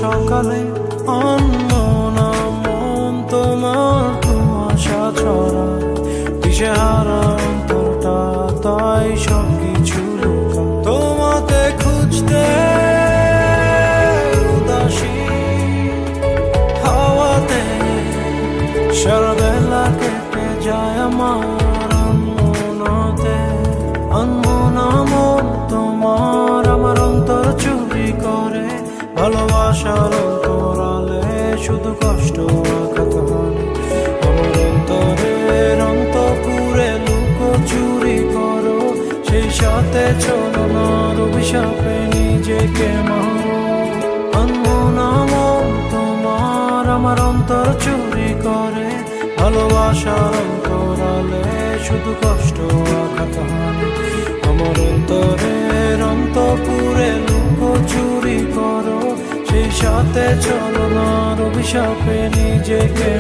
সকালে অনমনা মন তোমার কুয়াশা ছড়ায়, দিশেহারা অন্তরটা তাই সবকিছু লুকায়। তোমাকে খুঁজতে উদাসী হাওয়াতে সারা বেলা কেটে যায় আমার অনমনাতে। অনমনা মন তোমার আমার অন্তর চুরি করে, ভালোবাসার অন্তরালে শুধু কষ্ট আঘাত হানে। আমার অন্তরের অন্তপুরে লুকো চুরি করো, সেই সাথে চলো না অভিশাপে নিজেকে মারো। অনমনা মন তোমার আমার অন্তর চুরি করে, ভালোবাসার অন্তরালে শুধু কষ্ট আঘাত হানে। আমার অন্তরের অন্তপুরে লুকো চুরি করো, সেই সাথে চলো না অভিশাপে নিজেকে